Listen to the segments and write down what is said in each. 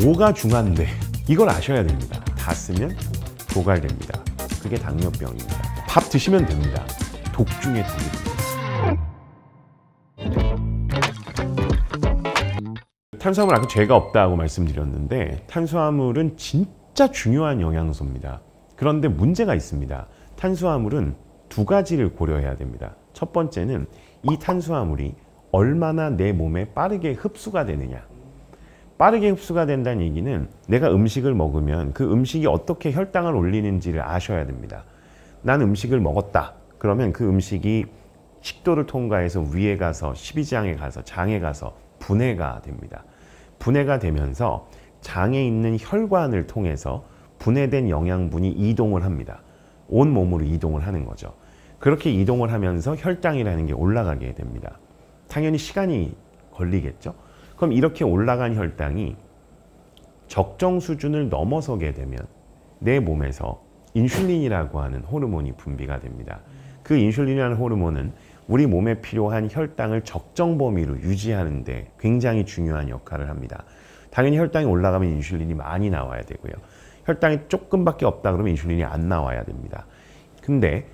뭐가 중한데 이걸 아셔야 됩니다. 다 쓰면 고갈됩니다. 그게 당뇨병입니다. 밥 드시면 됩니다. 독 중에 독입니다. 탄수화물 아까 죄가 없다고 말씀드렸는데 탄수화물은 진짜 중요한 영양소입니다. 그런데 문제가 있습니다. 탄수화물은 두 가지를 고려해야 됩니다. 첫 번째는 이 탄수화물이 얼마나 내 몸에 빠르게 흡수가 되느냐. 빠르게 흡수가 된다는 얘기는 내가 음식을 먹으면 그 음식이 어떻게 혈당을 올리는지를 아셔야 됩니다. 난 음식을 먹었다. 그러면 그 음식이 식도를 통과해서 위에 가서 십이지장에 가서 장에 가서 분해가 됩니다. 분해가 되면서 장에 있는 혈관을 통해서 분해된 영양분이 이동을 합니다. 온 몸으로 이동을 하는 거죠. 그렇게 이동을 하면서 혈당이라는 게 올라가게 됩니다. 당연히 시간이 걸리겠죠. 그럼 이렇게 올라간 혈당이 적정 수준을 넘어서게 되면 내 몸에서 인슐린이라고 하는 호르몬이 분비가 됩니다. 그 인슐린이라는 호르몬은 우리 몸에 필요한 혈당을 적정 범위로 유지하는 데 굉장히 중요한 역할을 합니다. 당연히 혈당이 올라가면 인슐린이 많이 나와야 되고요. 혈당이 조금밖에 없다 그러면 인슐린이 안 나와야 됩니다. 근데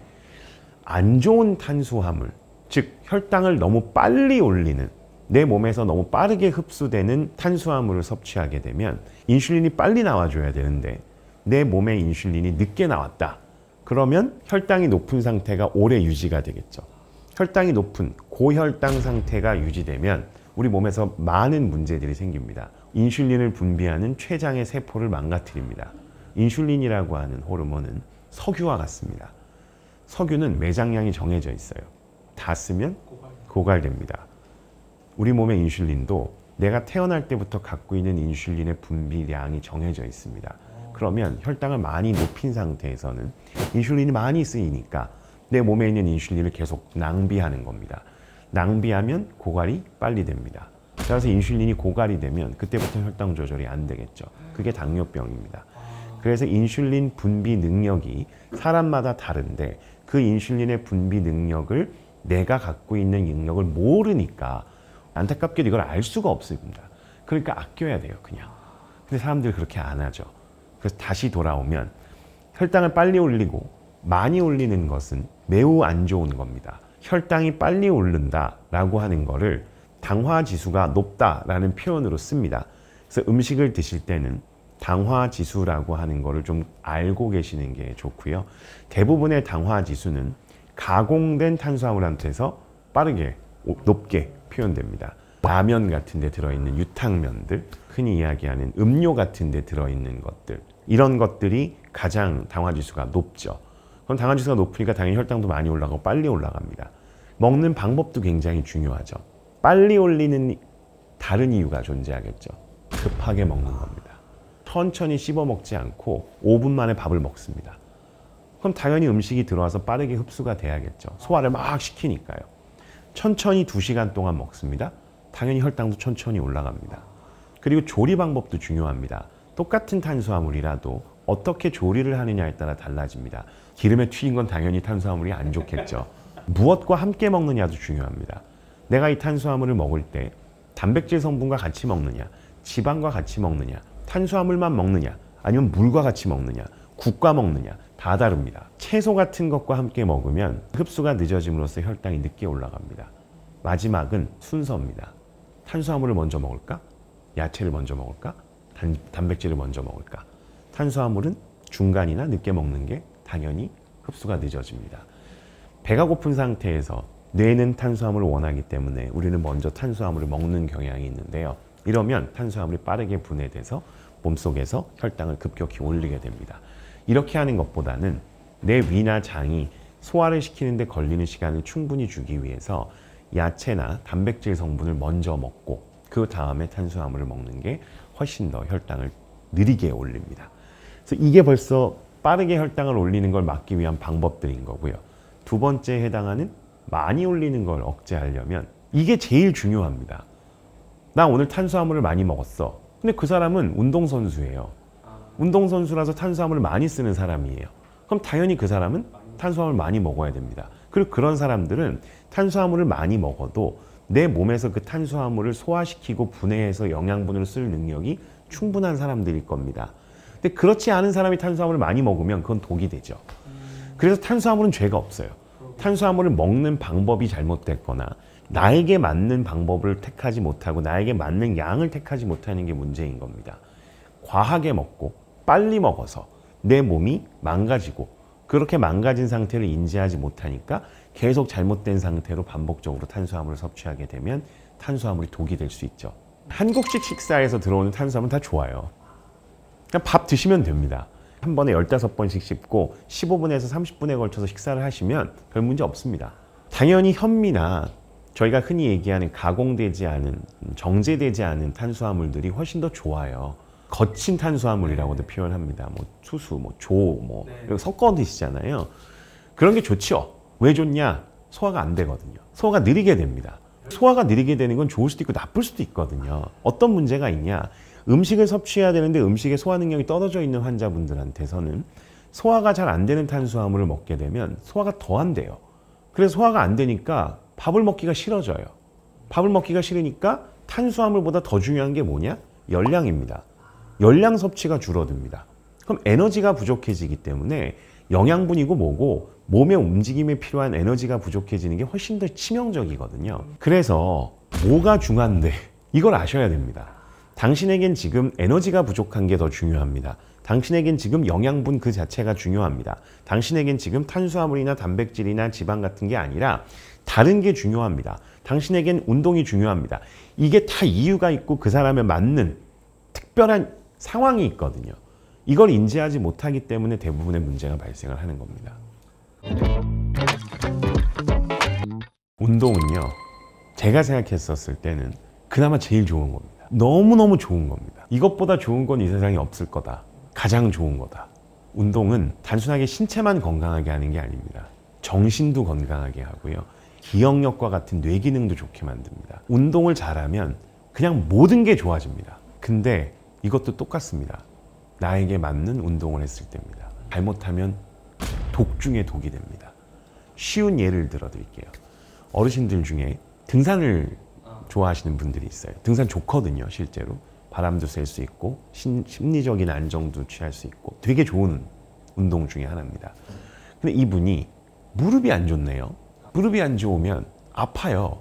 안 좋은 탄수화물, 즉 혈당을 너무 빨리 올리는 내 몸에서 너무 빠르게 흡수되는 탄수화물을 섭취하게 되면 인슐린이 빨리 나와줘야 되는데 내 몸에 인슐린이 늦게 나왔다. 그러면 혈당이 높은 상태가 오래 유지가 되겠죠. 혈당이 높은 고혈당 상태가 유지되면 우리 몸에서 많은 문제들이 생깁니다. 인슐린을 분비하는 췌장의 세포를 망가뜨립니다. 인슐린이라고 하는 호르몬은 석유와 같습니다. 석유는 매장량이 정해져 있어요. 다 쓰면 고갈됩니다. 우리 몸의 인슐린도 내가 태어날 때부터 갖고 있는 인슐린의 분비량이 정해져 있습니다. 그러면 혈당을 많이 높인 상태에서는 인슐린이 많이 쓰이니까 내 몸에 있는 인슐린을 계속 낭비하는 겁니다. 낭비하면 고갈이 빨리 됩니다. 따라서 인슐린이 고갈이 되면 그때부터 혈당 조절이 안 되겠죠. 그게 당뇨병입니다. 그래서 인슐린 분비 능력이 사람마다 다른데 그 인슐린의 분비 능력을 내가 갖고 있는 능력을 모르니까 안타깝게도 이걸 알 수가 없습니다. 그러니까 아껴야 돼요, 그냥. 근데 사람들이 그렇게 안 하죠. 그래서 다시 돌아오면 혈당을 빨리 올리고 많이 올리는 것은 매우 안 좋은 겁니다. 혈당이 빨리 오른다라고 하는 거를 당화 지수가 높다라는 표현으로 씁니다. 그래서 음식을 드실 때는 당화 지수라고 하는 거를 좀 알고 계시는 게 좋고요. 대부분의 당화 지수는 가공된 탄수화물한테서 빠르게 높게 표현됩니다. 라면 같은 데 들어있는 유탕면들, 흔히 이야기하는 음료 같은 데 들어있는 것들, 이런 것들이 가장 당화지수가 높죠. 그럼 당화지수가 높으니까 당연히 혈당도 많이 올라가고 빨리 올라갑니다. 먹는 방법도 굉장히 중요하죠. 빨리 올리는 다른 이유가 존재하겠죠. 급하게 먹는 겁니다. 천천히 씹어 먹지 않고 5분 만에 밥을 먹습니다. 그럼 당연히 음식이 들어와서 빠르게 흡수가 돼야겠죠. 소화를 막 시키니까요. 천천히 2시간 동안 먹습니다. 당연히 혈당도 천천히 올라갑니다. 그리고 조리 방법도 중요합니다. 똑같은 탄수화물이라도 어떻게 조리를 하느냐에 따라 달라집니다. 기름에 튀긴 건 당연히 탄수화물이 안 좋겠죠. 무엇과 함께 먹느냐도 중요합니다. 내가 이 탄수화물을 먹을 때 단백질 성분과 같이 먹느냐, 지방과 같이 먹느냐, 탄수화물만 먹느냐, 아니면 물과 같이 먹느냐, 국과 먹느냐, 다 다릅니다. 채소 같은 것과 함께 먹으면 흡수가 늦어짐으로써 혈당이 늦게 올라갑니다. 마지막은 순서입니다. 탄수화물을 먼저 먹을까? 야채를 먼저 먹을까? 단백질을 먼저 먹을까? 탄수화물은 중간이나 늦게 먹는 게 당연히 흡수가 늦어집니다. 배가 고픈 상태에서 뇌는 탄수화물을 원하기 때문에 우리는 먼저 탄수화물을 먹는 경향이 있는데요. 이러면 탄수화물이 빠르게 분해돼서 몸속에서 혈당을 급격히 올리게 됩니다. 이렇게 하는 것보다는 내 위나 장이 소화를 시키는 데 걸리는 시간을 충분히 주기 위해서 야채나 단백질 성분을 먼저 먹고 그 다음에 탄수화물을 먹는 게 훨씬 더 혈당을 느리게 올립니다. 그래서 이게 벌써 빠르게 혈당을 올리는 걸 막기 위한 방법들인 거고요. 두 번째에 해당하는 많이 올리는 걸 억제하려면 이게 제일 중요합니다. 나 오늘 탄수화물을 많이 먹었어. 근데 그 사람은 운동선수예요. 운동선수라서 탄수화물을 많이 쓰는 사람이에요. 그럼 당연히 그 사람은 탄수화물을 많이 먹어야 됩니다. 그리고 그런 사람들은 탄수화물을 많이 먹어도 내 몸에서 그 탄수화물을 소화시키고 분해해서 영양분을 쓸 능력이 충분한 사람들일 겁니다. 근데 그렇지 않은 사람이 탄수화물을 많이 먹으면 그건 독이 되죠. 그래서 탄수화물은 죄가 없어요. 탄수화물을 먹는 방법이 잘못됐거나 나에게 맞는 방법을 택하지 못하고 나에게 맞는 양을 택하지 못하는 게 문제인 겁니다. 과하게 먹고 빨리 먹어서 내 몸이 망가지고 그렇게 망가진 상태를 인지하지 못하니까 계속 잘못된 상태로 반복적으로 탄수화물을 섭취하게 되면 탄수화물이 독이 될 수 있죠. 한국식 식사에서 들어오는 탄수화물은 다 좋아요. 그냥 밥 드시면 됩니다. 한 번에 15번씩 씹고 15분에서 30분에 걸쳐서 식사를 하시면 별 문제 없습니다. 당연히 현미나 저희가 흔히 얘기하는 가공되지 않은, 정제되지 않은 탄수화물들이 훨씬 더 좋아요. 거친 탄수화물이라고도 표현합니다. 뭐 수수, 뭐 조, 뭐 이거 섞어 드시잖아요. 그런 게 좋죠. 왜 좋냐? 소화가 안 되거든요. 소화가 느리게 됩니다. 소화가 느리게 되는 건 좋을 수도 있고 나쁠 수도 있거든요. 어떤 문제가 있냐? 음식을 섭취해야 되는데 음식의 소화 능력이 떨어져 있는 환자분들한테서는 소화가 잘 안 되는 탄수화물을 먹게 되면 소화가 더 안 돼요. 그래서 소화가 안 되니까 밥을 먹기가 싫어져요. 밥을 먹기가 싫으니까 탄수화물보다 더 중요한 게 뭐냐? 열량입니다. 열량 섭취가 줄어듭니다. 그럼 에너지가 부족해지기 때문에 영양분이고 뭐고 몸의 움직임에 필요한 에너지가 부족해지는 게 훨씬 더 치명적이거든요. 그래서 뭐가 중요한데 이걸 아셔야 됩니다. 당신에겐 지금 에너지가 부족한 게 더 중요합니다. 당신에겐 지금 영양분 그 자체가 중요합니다. 당신에겐 지금 탄수화물이나 단백질이나 지방 같은 게 아니라 다른 게 중요합니다. 당신에겐 운동이 중요합니다. 이게 다 이유가 있고 그 사람에 맞는 특별한 상황이 있거든요. 이걸 인지하지 못하기 때문에 대부분의 문제가 발생을 하는 겁니다. 운동은요, 제가 생각했었을 때는 그나마 제일 좋은 겁니다. 너무너무 좋은 겁니다. 이것보다 좋은 건 이 세상에 없을 거다. 가장 좋은 거다. 운동은 단순하게 신체만 건강하게 하는 게 아닙니다. 정신도 건강하게 하고요. 기억력과 같은 뇌 기능도 좋게 만듭니다. 운동을 잘하면 그냥 모든 게 좋아집니다. 근데 이것도 똑같습니다. 나에게 맞는 운동을 했을 때입니다. 잘못하면 독 중에 독이 됩니다. 쉬운 예를 들어 드릴게요. 어르신들 중에 등산을 좋아하시는 분들이 있어요. 등산 좋거든요, 실제로. 바람도 쐴 수 있고 심리적인 안정도 취할 수 있고 되게 좋은 운동 중에 하나입니다. 근데 이분이 무릎이 안 좋네요. 무릎이 안 좋으면 아파요.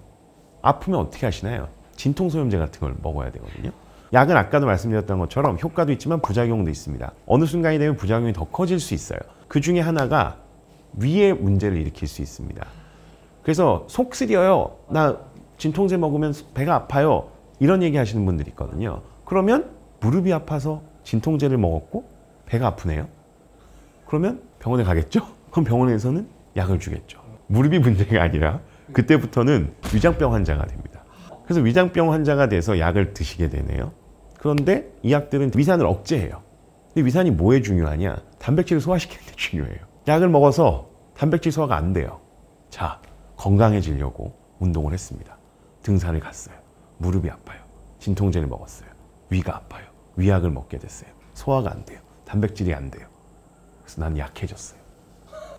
아프면 어떻게 하시나요? 진통소염제 같은 걸 먹어야 되거든요. 약은 아까도 말씀드렸던 것처럼 효과도 있지만 부작용도 있습니다. 어느 순간이 되면 부작용이 더 커질 수 있어요. 그 중에 하나가 위에 문제를 일으킬 수 있습니다. 그래서 속 쓰려요. 나 진통제 먹으면 배가 아파요. 이런 얘기 하시는 분들이 있거든요. 그러면 무릎이 아파서 진통제를 먹었고 배가 아프네요. 그러면 병원에 가겠죠? 그럼 병원에서는 약을 주겠죠. 무릎이 문제가 아니라 그때부터는 위장병 환자가 됩니다. 그래서 위장병 환자가 돼서 약을 드시게 되네요. 그런데 이 약들은 위산을 억제해요. 근데 위산이 뭐에 중요하냐? 단백질을 소화시키는 데 중요해요. 약을 먹어서 단백질 소화가 안 돼요. 자, 건강해지려고 운동을 했습니다. 등산을 갔어요. 무릎이 아파요. 진통제를 먹었어요. 위가 아파요. 위약을 먹게 됐어요. 소화가 안 돼요. 단백질이 안 돼요. 그래서 난 약해졌어요.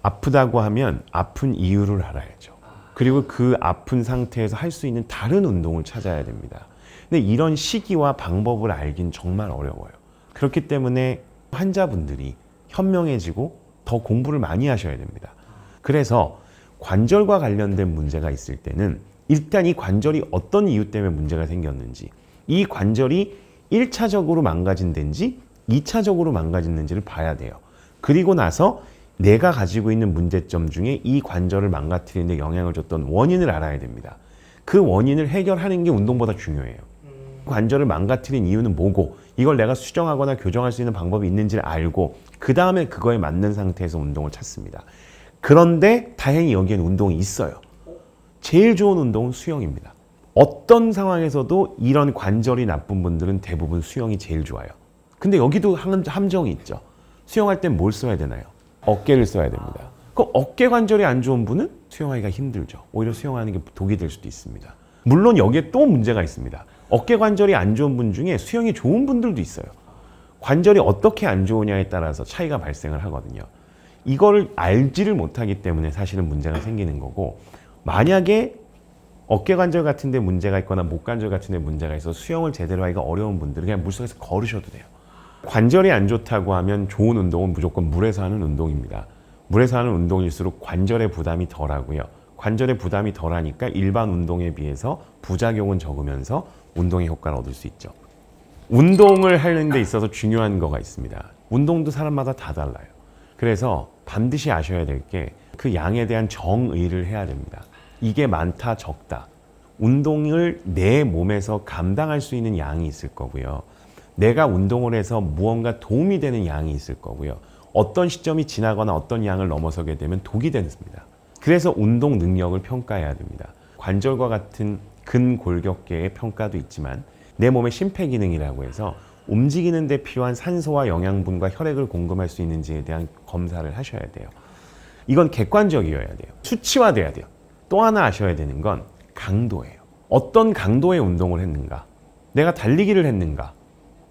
아프다고 하면 아픈 이유를 알아야죠. 그리고 그 아픈 상태에서 할 수 있는 다른 운동을 찾아야 됩니다. 근데 이런 시기와 방법을 알긴 정말 어려워요. 그렇기 때문에 환자분들이 현명해지고 더 공부를 많이 하셔야 됩니다. 그래서 관절과 관련된 문제가 있을 때는 일단 이 관절이 어떤 이유 때문에 문제가 생겼는지, 이 관절이 1차적으로 망가진 데인지 2차적으로 망가진 데인지를 봐야 돼요. 그리고 나서 내가 가지고 있는 문제점 중에 이 관절을 망가뜨리는 데 영향을 줬던 원인을 알아야 됩니다. 그 원인을 해결하는 게 운동보다 중요해요. 관절을 망가뜨린 이유는 뭐고 이걸 내가 수정하거나 교정할 수 있는 방법이 있는지를 알고 그 다음에 그거에 맞는 상태에서 운동을 찾습니다. 그런데 다행히 여기에는 운동이 있어요. 제일 좋은 운동은 수영입니다. 어떤 상황에서도 이런 관절이 나쁜 분들은 대부분 수영이 제일 좋아요. 근데 여기도 함정이 있죠. 수영할 땐 뭘 써야 되나요? 어깨를 써야 됩니다. 그럼 어깨 관절이 안 좋은 분은 수영하기가 힘들죠. 오히려 수영하는 게 독이 될 수도 있습니다. 물론 여기에 또 문제가 있습니다. 어깨 관절이 안 좋은 분 중에 수영이 좋은 분들도 있어요. 관절이 어떻게 안 좋으냐에 따라서 차이가 발생을 하거든요. 이걸 알지를 못하기 때문에 사실은 문제가 생기는 거고, 만약에 어깨 관절 같은 데 문제가 있거나 목 관절 같은 데 문제가 있어서 수영을 제대로 하기가 어려운 분들은 그냥 물속에서 걸으셔도 돼요. 관절이 안 좋다고 하면 좋은 운동은 무조건 물에서 하는 운동입니다. 물에서 하는 운동일수록 관절의 부담이 덜하고요. 관절의 부담이 덜하니까 일반 운동에 비해서 부작용은 적으면서 운동의 효과를 얻을 수 있죠. 운동을 하는 데 있어서 중요한 거가 있습니다. 운동도 사람마다 다 달라요. 그래서 반드시 아셔야 될 게 그 양에 대한 정의를 해야 됩니다. 이게 많다, 적다. 운동을 내 몸에서 감당할 수 있는 양이 있을 거고요. 내가 운동을 해서 무언가 도움이 되는 양이 있을 거고요. 어떤 시점이 지나거나 어떤 양을 넘어서게 되면 독이 됩니다. 그래서 운동 능력을 평가해야 됩니다. 관절과 같은 근골격계의 평가도 있지만 내 몸의 심폐기능이라고 해서 움직이는 데 필요한 산소와 영양분과 혈액을 공급할 수 있는지에 대한 검사를 하셔야 돼요. 이건 객관적이어야 돼요. 수치화돼야 돼요. 또 하나 아셔야 되는 건 강도예요. 어떤 강도의 운동을 했는가? 내가 달리기를 했는가?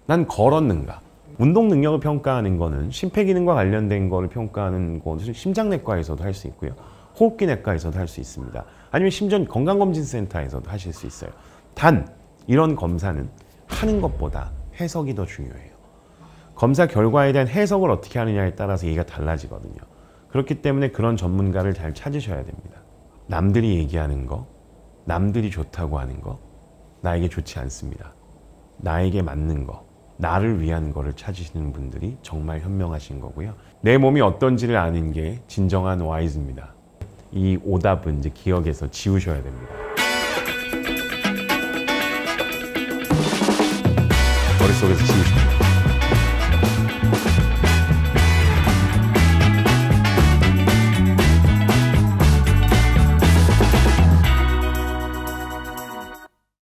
난 걸었는가? 운동 능력을 평가하는 거는 심폐기능과 관련된 거를 평가하는 것은 심장내과에서도 할 수 있고요. 호흡기내과에서도 할 수 있습니다. 아니면 심지어 건강검진센터에서도 하실 수 있어요. 단 이런 검사는 하는 것보다 해석이 더 중요해요. 검사 결과에 대한 해석을 어떻게 하느냐에 따라서 얘기가 달라지거든요. 그렇기 때문에 그런 전문가를 잘 찾으셔야 됩니다. 남들이 얘기하는 거, 남들이 좋다고 하는 거, 나에게 좋지 않습니다. 나에게 맞는 거, 나를 위한 거를 찾으시는 분들이 정말 현명하신 거고요. 내 몸이 어떤지를 아는 게 진정한 와이즈입니다. 이 오답은 이제 기억에서 지우셔야 됩니다. 머릿속에서 지우셔야 됩니다.